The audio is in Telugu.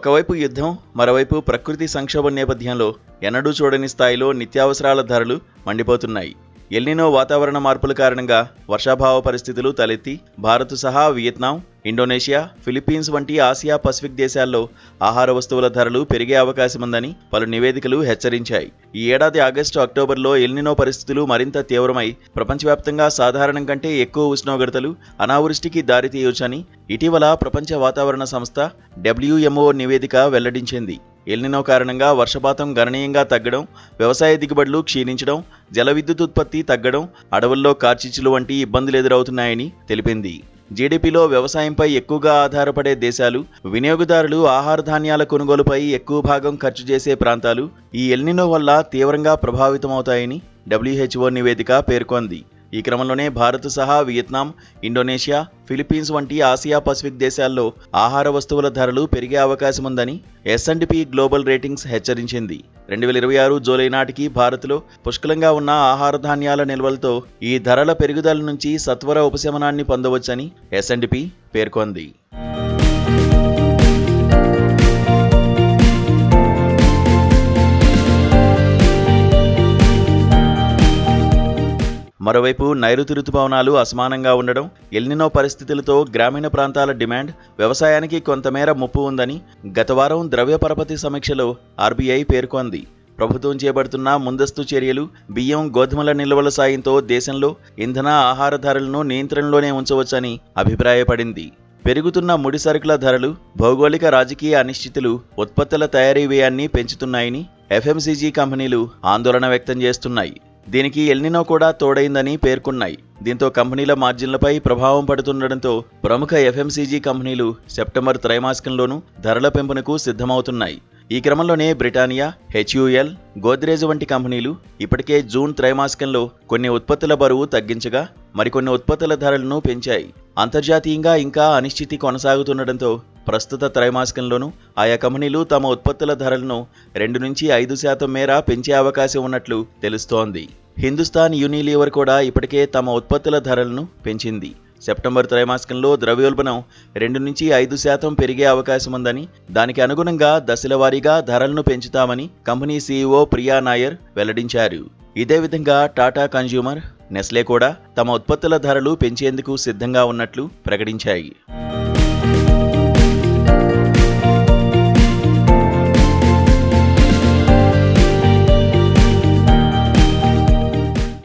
ఒకవైపు యుద్ధం, మరోవైపు ప్రకృతి సంక్షోభం నేపథ్యంలో ఎన్నడూ చూడని స్థాయిలో నిత్యావసరాల ధరలు మండిపోతున్నాయి. ఎల్నినో వాతావరణ మార్పుల కారణంగా వర్షాభావ పరిస్థితులు తలెత్తి భారత్ సహా వియత్నాం, ఇండోనేషియా, ఫిలిప్పీన్స్ వంటి ఆసియా పసిఫిక్ దేశాల్లో ఆహార వస్తువుల ధరలు పెరిగే అవకాశముందని పలు నివేదికలు హెచ్చరించాయి. ఈ ఏడాది ఆగస్టు, అక్టోబర్లో ఎల్నినో పరిస్థితులు మరింత తీవ్రమై ప్రపంచవ్యాప్తంగా సాధారణం కంటే ఎక్కువ ఉష్ణోగ్రతలు, అనావృష్టికి దారితీయొచ్చని ఇటీవల ప్రపంచ వాతావరణ సంస్థ WMO నివేదిక వెల్లడించింది. ఎల్నినో కారణంగా వర్షపాతం గణనీయంగా తగ్గడం, వ్యవసాయ దిగుబడులు క్షీణించడం, జల విద్యుత్ ఉత్పత్తి తగ్గడం, అడవుల్లో కార్చిచ్చులు వంటి ఇబ్బందులు ఎదురవుతున్నాయని తెలిపింది. జీడీపీలో వ్యవసాయంపై ఎక్కువగా ఆధారపడే దేశాలు, వినియోగదారులు ఆహార ధాన్యాల కొనుగోలుపై ఎక్కువ భాగం ఖర్చు చేసే ప్రాంతాలు ఈ ఎల్నినో వల్ల తీవ్రంగా ప్రభావితమవుతాయని WHO నివేదిక పేర్కొంది. ఈ క్రమంలోనే భారత్ సహా వియత్నాం, ఇండోనేషియా, ఫిలిప్పీన్స్ వంటి ఆసియా పసిఫిక్ దేశాల్లో ఆహార వస్తువుల ధరలు పెరిగే అవకాశముందని S&P గ్లోబల్ రేటింగ్స్ హెచ్చరించింది. 2026 జూలై నాటికి భారత్లో పుష్కలంగా ఉన్న ఆహార ధాన్యాల నిల్వలతో ఈ ధరల పెరుగుదల నుంచి సత్వర ఉపశమనాన్ని పొందవచ్చని S&P పేర్కొంది. మరోవైపు నైరుతి రుతుపవనాలు అసమానంగా ఉండడం, ఎల్నినో పరిస్థితులతో గ్రామీణ ప్రాంతాల డిమాండ్, వ్యవసాయానికి కొంతమేర ముప్పు ఉందని గత వారం ద్రవ్య పరపతి సమీక్షలో RBI పేర్కొంది. ప్రభుత్వం చేపడుతున్న ముందస్తు చర్యలు, బియ్యం, గోధుమల నిల్వల సాయంతో దేశంలో ఇంధన, ఆహార ధరలను నియంత్రణలోనే ఉంచవచ్చని అభిప్రాయపడింది. పెరుగుతున్న ముడి సరుకుల ధరలు, భౌగోళిక రాజకీయ అనిశ్చితులు ఉత్పత్తుల తయారీ వ్యయాన్ని పెంచుతున్నాయని FMCG కంపెనీలు ఆందోళన వ్యక్తం చేస్తున్నాయి. దీనికి ఎల్నినో కూడా తోడైందని పేర్కొన్నాయి. దీంతో కంపెనీల మార్జిన్లపై ప్రభావం పడుతుండటంతో ప్రముఖ FMCG కంపెనీలు సెప్టెంబర్ త్రైమాసికంలోనూ ధరల పెంపునకు సిద్ధమవుతున్నాయి. ఈ క్రమంలోనే బ్రిటానియా, HUL, గోద్రేజ్ వంటి కంపెనీలు ఇప్పటికే జూన్ త్రైమాసికంలో కొన్ని ఉత్పత్తుల బరువు తగ్గించగా మరికొన్ని ఉత్పత్తుల ధరలను పెంచాయి. అంతర్జాతీయంగా ఇంకా అనిశ్చితి కొనసాగుతుండటంతో ప్రస్తుత త్రైమాసికంలోనూ ఆయా కంపెనీలు తమ ఉత్పత్తుల ధరలను 2 నుంచి 5% మేర పెంచే అవకాశం ఉన్నట్లు తెలుస్తోంది. హిందుస్థాన్ యూనిలీవర్ కూడా ఇప్పటికే తమ ఉత్పత్తుల ధరలను పెంచింది. సెప్టెంబర్ త్రైమాసికంలో ద్రవ్యోల్బణం 2 నుంచి 5% పెరిగే అవకాశముందని, దానికి అనుగుణంగా దశలవారీగా ధరలను పెంచుతామని కంపెనీ CEO ప్రియా నాయర్ వెల్లడించారు. ఇదే విధంగా టాటా కన్జ్యూమర్, నెస్లే కూడా తమ ఉత్పత్తుల ధరలు పెంచేందుకు సిద్ధంగా ఉన్నట్లు ప్రకటించాయి.